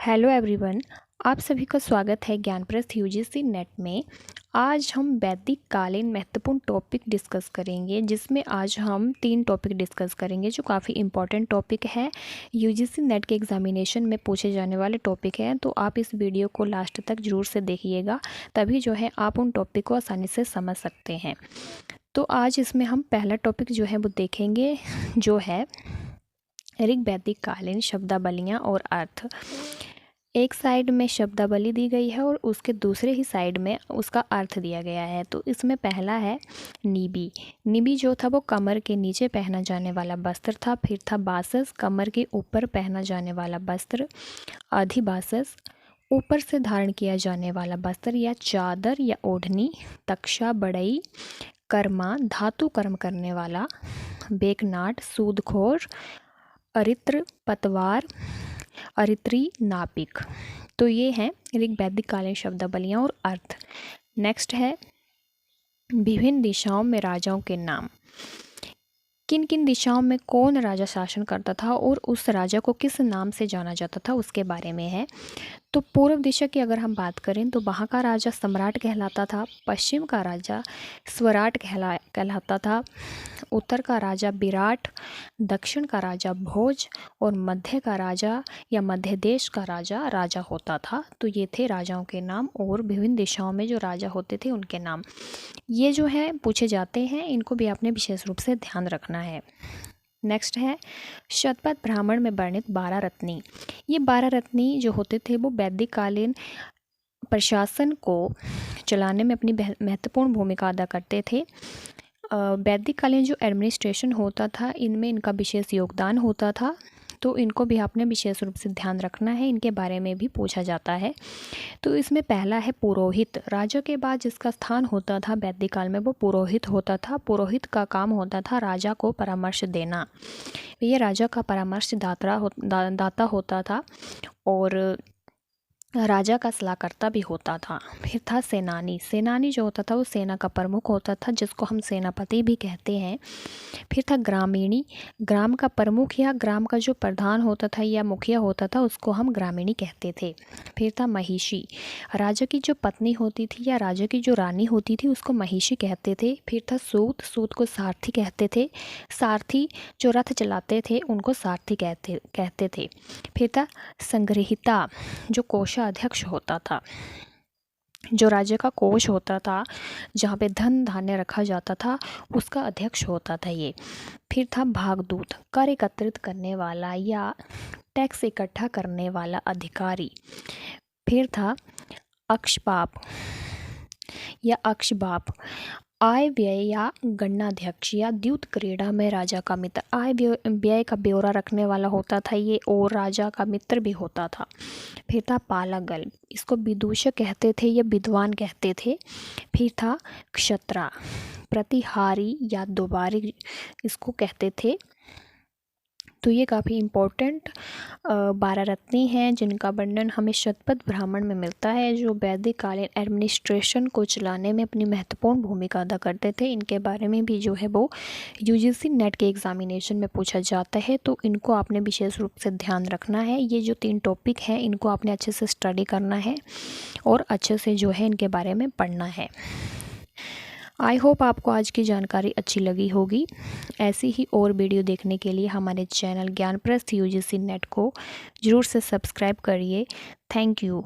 Hello everyone. आप सभी का स्वागत है ज्ञानप्रस्थ यूजीसी नेट में। आज हम वैदिक कालीन महत्वपूर्ण टॉपिक डिस्कस करेंगे, जिसमें आज हम 3 टॉपिक डिस्कस करेंगे जो काफ़ी इम्पॉर्टेंट टॉपिक है। यूजीसी नेट के एग्जामिनेशन में पूछे जाने वाले टॉपिक हैं, तो आप इस वीडियो को लास्ट तक ज़रूर से देखिएगा, तभी जो है आप उन टॉपिक को आसानी से समझ सकते हैं। तो आज इसमें हम पहला टॉपिक जो है वो देखेंगे, जो है ऋग वैदिक कालीन शब्दावलियाँ और अर्थ। एक साइड में शब्दावली दी गई है और उसके दूसरे ही साइड में उसका अर्थ दिया गया है। तो इसमें पहला है निबी। निबी जो था वो कमर के नीचे पहना जाने वाला वस्त्र था। फिर था बासस, कमर के ऊपर पहना जाने वाला वस्त्र। अधिबासस, ऊपर से धारण किया जाने वाला वस्त्र या चादर या ओढ़नी। तक्षा, बड़ई। कर्मा, धातु कर्म करने वाला। बेकनाट, सूदखोर। अरित्र, पतवार। अरित्री, नापिक। तो ये हैं ऋग वैदिक कालीन शब्दावलियाँ और अर्थ। नेक्स्ट है विभिन्न दिशाओं में राजाओं के नाम। किन किन दिशाओं में कौन राजा शासन करता था और उस राजा को किस नाम से जाना जाता था, उसके बारे में है। तो पूर्व दिशा की अगर हम बात करें तो वहाँ का राजा सम्राट कहलाता था। पश्चिम का राजा स्वराट कहलाता था। उत्तर का राजा विराट। दक्षिण का राजा भोज। और मध्य का राजा या मध्य देश का राजा होता था। तो ये थे राजाओं के नाम और विभिन्न दिशाओं में जो राजा होते थे उनके नाम। ये जो है पूछे जाते हैं, इनको भी आपने विशेष रूप से ध्यान रखना है। नेक्स्ट है शतपथ ब्राह्मण में वर्णित 12 रत्नी। ये 12 रत्नी जो होते थे वो वैदिक कालीन प्रशासन को चलाने में अपनी महत्वपूर्ण भूमिका अदा करते थे। वैदिक कालीन जो एडमिनिस्ट्रेशन होता था, इनमें इनका विशेष योगदान होता था। तो इनको भी आपने विशेष रूप से ध्यान रखना है, इनके बारे में भी पूछा जाता है। तो इसमें पहला है पुरोहित। राजा के बाद जिसका स्थान होता था वैदिक काल में वो पुरोहित होता था। पुरोहित का काम होता था राजा को परामर्श देना। ये राजा का परामर्श दाता होता था और राजा का सलाहकर्ता भी होता था। फिर था सेनानी। सेनानी जो होता था वो सेना का प्रमुख होता था, जिसको हम सेनापति भी कहते हैं। फिर था ग्रामीणी। ग्राम का प्रमुख या ग्राम का जो प्रधान होता था या मुखिया होता था, उसको हम ग्रामीणी कहते थे। फिर था महिषी। राजा की जो पत्नी होती थी या राजा की जो रानी होती थी उसको महिषी कहते थे। फिर था सूत। सूत को सारथी कहते थे। सारथी जो रथ चलाते थे उनको सारथी कहते थे। फिर था संग्रहिता, जो कोषाध्यक्ष होता था। जो राज्य का कोष होता था, जहाँ पे धन धान्य रखा जाता था, उसका अध्यक्ष होता था ये। फिर था भागदूत, कर एकत्रित करने वाला या टैक्स इकट्ठा करने वाला अधिकारी। फिर था अक्षपाप या अक्षबाप, आय व्यय या गणनाध्यक्ष या द्यूत क्रीड़ा में राजा का मित्र। आय व्यय का ब्यौरा रखने वाला होता था ये, और राजा का मित्र भी होता था। फिर था पालागल, इसको विदूषक कहते थे या विद्वान कहते थे। फिर था क्षत्रा, प्रतिहारी या दोबारी इसको कहते थे। तो ये काफ़ी इम्पोर्टेंट 12 रत्नी हैं, जिनका वर्णन हमें शतपथ ब्राह्मण में मिलता है, जो वैदिक कालीन एडमिनिस्ट्रेशन को चलाने में अपनी महत्वपूर्ण भूमिका अदा करते थे। इनके बारे में भी जो है वो यूजीसी नेट के एग्जामिनेशन में पूछा जाता है, तो इनको आपने विशेष रूप से ध्यान रखना है। ये जो 3 टॉपिक हैं इनको आपने अच्छे से स्टडी करना है और अच्छे से जो है इनके बारे में पढ़ना है। आई होप आपको आज की जानकारी अच्छी लगी होगी। ऐसी ही और वीडियो देखने के लिए हमारे चैनल ज्ञानप्रस्थ यूजीसी नेट को ज़रूर से सब्सक्राइब करिए। Thank you.